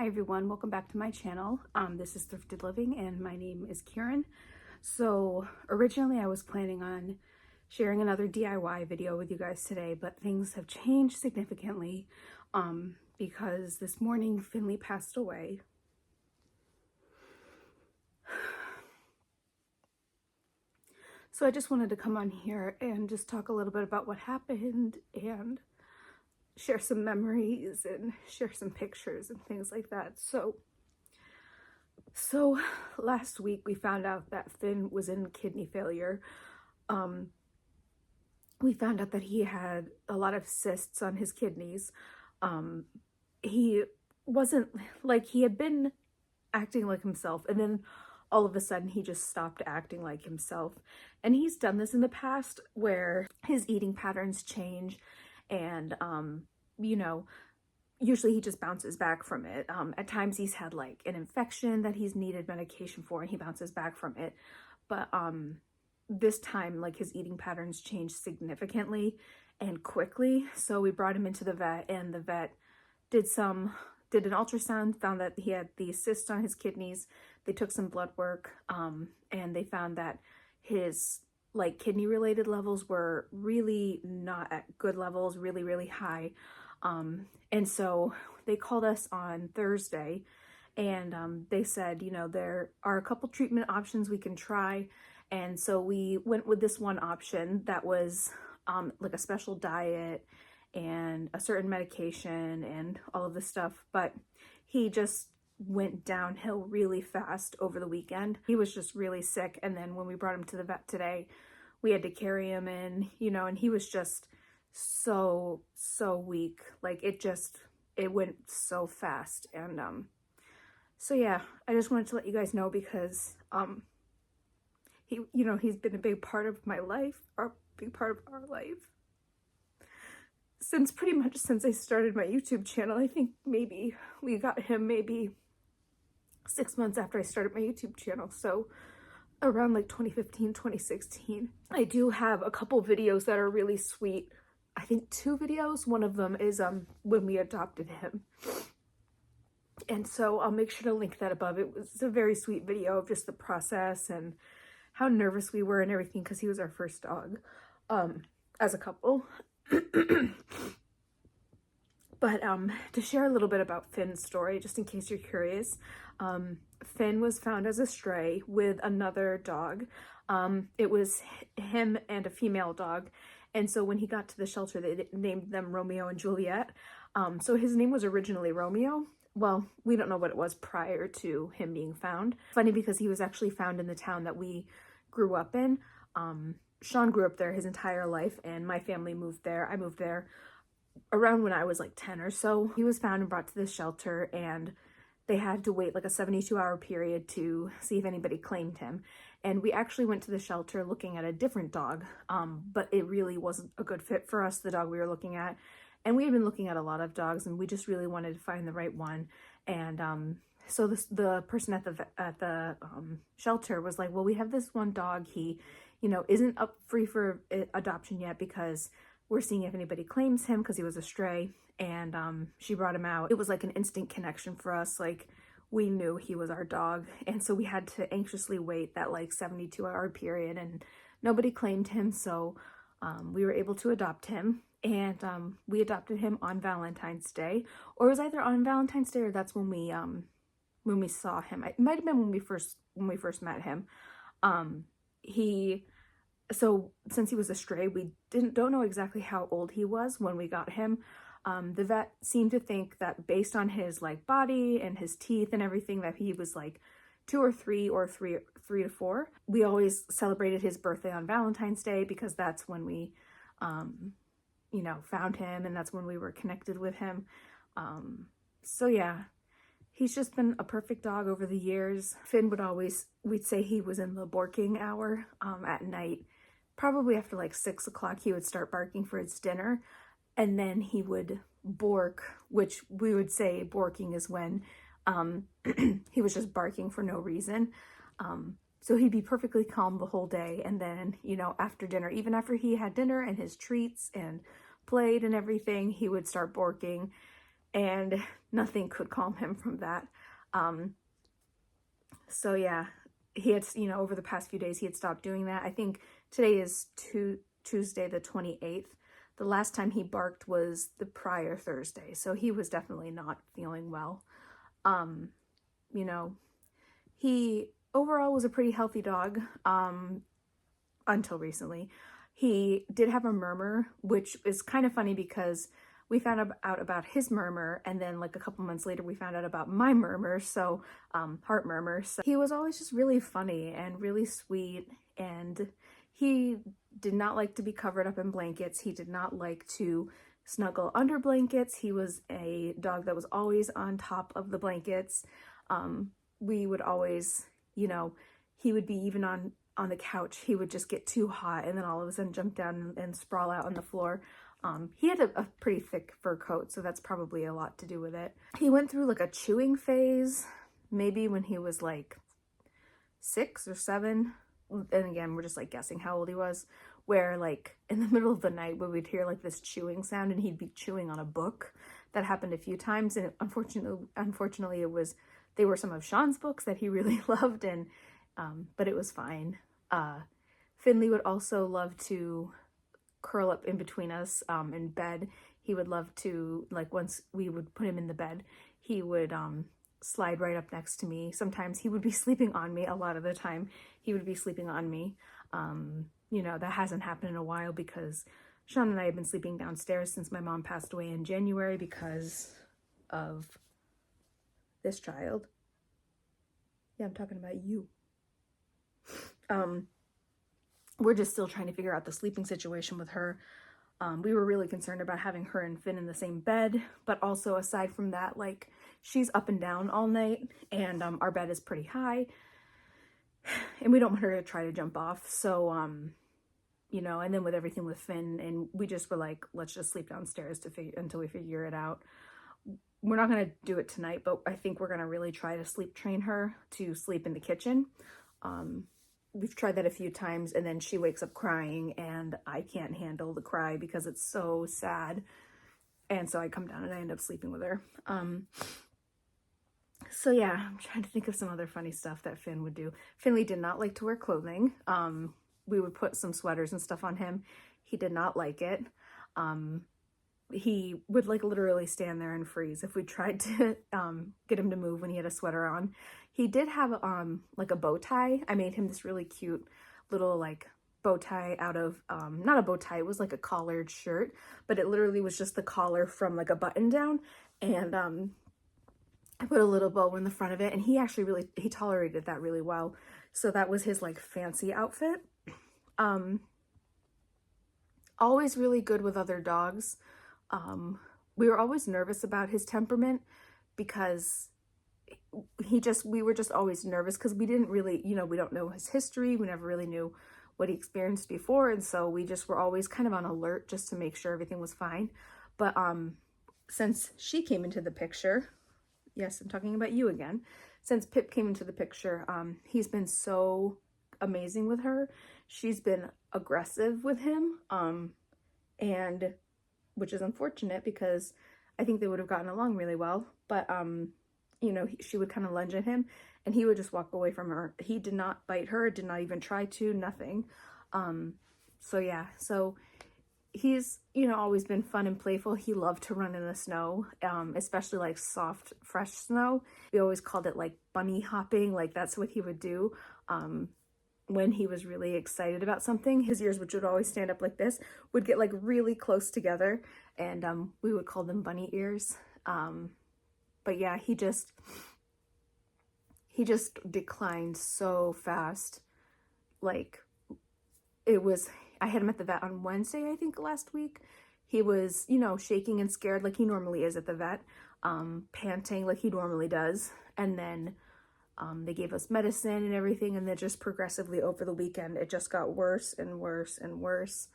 Hi everyone, welcome back to my channel. This is Thrifted Living and my name is Kieran. So originally I was planning on sharing another DIY video with you guys today, but things have changed significantly because this morning Finley passed away. So I just wanted to come on here and just talk a little bit about what happened and share some memories and share some pictures and things like that. So last week we found out that Finn was in kidney failure. We found out that he had a lot of cysts on his kidneys. He wasn't like, he had been acting like himself, and then all of a sudden he just stopped acting like himself. And he's done this in the past where his eating patterns change, and you know, usually he just bounces back from it. At times he's had like an infection that he's needed medication for and he bounces back from it. But this time, like, his eating patterns changed significantly and quickly. So we brought him into the vet, and the vet did an ultrasound, found that he had these cysts on his kidneys. They took some blood work, and they found that his like kidney related levels were really not at good levels, really high. And so they called us on Thursday, and they said, you know, there are a couple treatment options we can try. And so we went with this one option that was like a special diet and a certain medication and all of this stuff. But he just went downhill really fast over the weekend. He was just really sick. And then when we brought him to the vet today, we had to carry him in, you know, and he was just so weak. Like, it went so fast. And so yeah, I just wanted to let you guys know because he, you know, he's been a big part of my life, or a big part of our life since pretty much since I started my YouTube channel. I think maybe we got him maybe 6 months after I started my YouTube channel, so around like 2015, 2016. I do have a couple videos that are really sweet. I think 2 videos. One of them is when we adopted him, and so I'll make sure to link that above. It was a very sweet video of just the process and how nervous we were and everything, because he was our first dog as a couple. But to share a little bit about Finn's story, just in case you're curious, Finn was found as a stray with another dog. It was him and a female dog, and so when he got to the shelter, they named them Romeo and Juliet. So his name was originally Romeo. Well, we don't know what it was prior to him being found. Funny, because he was actually found in the town that we grew up in. Sean grew up there his entire life, and my family moved there. I moved there around when I was like 10 or so. He was found and brought to the shelter, and they had to wait like a 72-hour period to see if anybody claimed him. And we actually went to the shelter looking at a different dog, but it really wasn't a good fit for us, the dog we were looking at. And we had been looking at a lot of dogs, and we just really wanted to find the right one. And so the person at the shelter was like, well, we have this one dog. He, you know, isn't up free for adoption yet because we're seeing if anybody claims him because he was a stray. And she brought him out. It was like an instant connection for us. Like, we knew he was our dog. And so we had to anxiously wait that like 72-hour period, and nobody claimed him. So we were able to adopt him. And we adopted him on Valentine's Day, or it was either on Valentine's Day or that's when we saw him. It might have been when we first met him. So since he was a stray, we don't know exactly how old he was when we got him. The vet seemed to think that based on his like body and his teeth and everything, that he was like 2 or 3 or 3 to 4. We always celebrated his birthday on Valentine's Day because that's when we you know, found him, and that's when we were connected with him. So yeah, he's just been a perfect dog over the years. Finn we'd say he was in the barking hour at night. Probably after like 6 o'clock, he would start barking for his dinner, and then he would bark, which we would say barking is when he was just barking for no reason. So he'd be perfectly calm the whole day, and then, you know, after dinner, even after he had dinner and his treats and played and everything, he would start barking. and nothing could calm him from that. So yeah, he had, you know, over the past few days, he had stopped doing that. I think today is Tuesday the 28th. The last time he barked was the prior Thursday, so he was definitely not feeling well. You know, he overall was a pretty healthy dog, until recently. He did have a murmur, which is kind of funny because we found out about his murmur, and then like a couple months later we found out about my murmur, so heart murmur. So he was always just really funny and really sweet, and he did not like to be covered up in blankets. He did not like to snuggle under blankets. He was a dog that was always on top of the blankets. We would always, you know, he would be even on the couch, he would just get too hot and then all of a sudden jump down and sprawl out on the floor. He had a pretty thick fur coat, so that's probably a lot to do with it. He went through like a chewing phase, maybe when he was like 6 or 7. And again, we're just like guessing how old he was, where like in the middle of the night we would hear like this chewing sound and he'd be chewing on a book. That happened a few times, and unfortunately they were some of Sean's books that he really loved, and but it was fine. Finley would also love to curl up in between us in bed. He would love to, like, once we would put him in the bed, he would slide right up next to me. Sometimes he would be sleeping on me. A lot of the time he would be sleeping on me. You know, that hasn't happened in a while because Sean and I have been sleeping downstairs since my mom passed away in January because of this child. Yeah, I'm talking about you. We're just still trying to figure out the sleeping situation with her. We were really concerned about having her and Finn in the same bed, but also aside from that, like, she's up and down all night, and our bed is pretty high, and we don't want her to try to jump off. So you know, and then with everything with Finn, and we just were like, let's just sleep downstairs until we figure it out. We're not going to do it tonight, but I think we're going to really try to sleep train her to sleep in the kitchen. We've tried that a few times, and then she wakes up crying, and I can't handle the cry because it's so sad. And so I come down and I end up sleeping with her. So yeah, I'm trying to think of some other funny stuff that Finn would do. Finley did not like to wear clothing. We would put some sweaters and stuff on him. He did not like it. He would like literally stand there and freeze if we tried to get him to move when he had a sweater on. He did have like a bow tie. I made him this really cute little like bow tie out of not a bow tie, it was like a collared shirt, but it literally was just the collar from like a button down, and I put a little bow in the front of it, and he actually he tolerated that really well. So that was his like fancy outfit. Always really good with other dogs. We were always nervous about his temperament because we were just always nervous because we didn't really, you know, we don't know his history. We never really knew what he experienced before. And so we just were always kind of on alert just to make sure everything was fine. But since she came into the picture, yes, I'm talking about you again. Since Pip came into the picture, he's been so amazing with her. She's been aggressive with him, and which is unfortunate because I think they would have gotten along really well. But you know, she would kind of lunge at him and he would just walk away from her. He did not bite her, did not even try to, nothing. So yeah, so he's, you know, always been fun and playful. He loved to run in the snow, especially like soft, fresh snow. We always called it like bunny hopping. Like that's what he would do. When he was really excited about something, his ears, which would always stand up like this, would get like really close together, and we would call them bunny ears. But yeah, he just declined so fast. Like, it was, I had him at the vet on Wednesday, I think, last week. He was, you know, shaking and scared like he normally is at the vet, panting like he normally does, and then they gave us medicine and everything, and then just progressively over the weekend, it just got worse and worse and worse,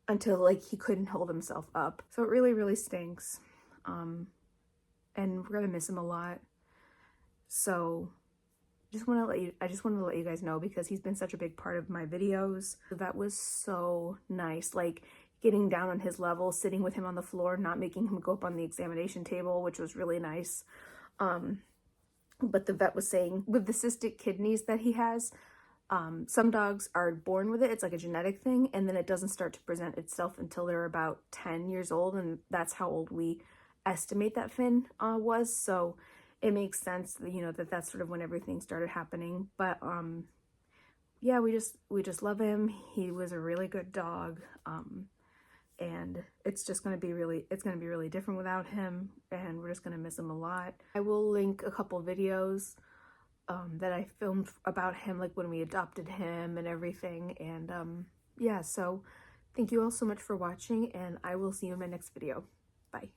until like he couldn't hold himself up. So it really, really stinks. And we're gonna miss him a lot. So I just wanted to let you guys know because he's been such a big part of my videos. That was so nice. Like, getting down on his level, sitting with him on the floor, not making him go up on the examination table, which was really nice. But the vet was saying with the cystic kidneys that he has, some dogs are born with it. It's like a genetic thing, and then it doesn't start to present itself until they're about 10 years old, and that's how old we estimate that Finn was. So it makes sense that, you know, that's sort of when everything started happening. But yeah, we just love him. He was a really good dog. And it's just going to be really different without him, and we're just going to miss him a lot. I will link a couple videos that I filmed about him, like when we adopted him and everything. And yeah, so thank you all so much for watching, and I will see you in my next video. Bye.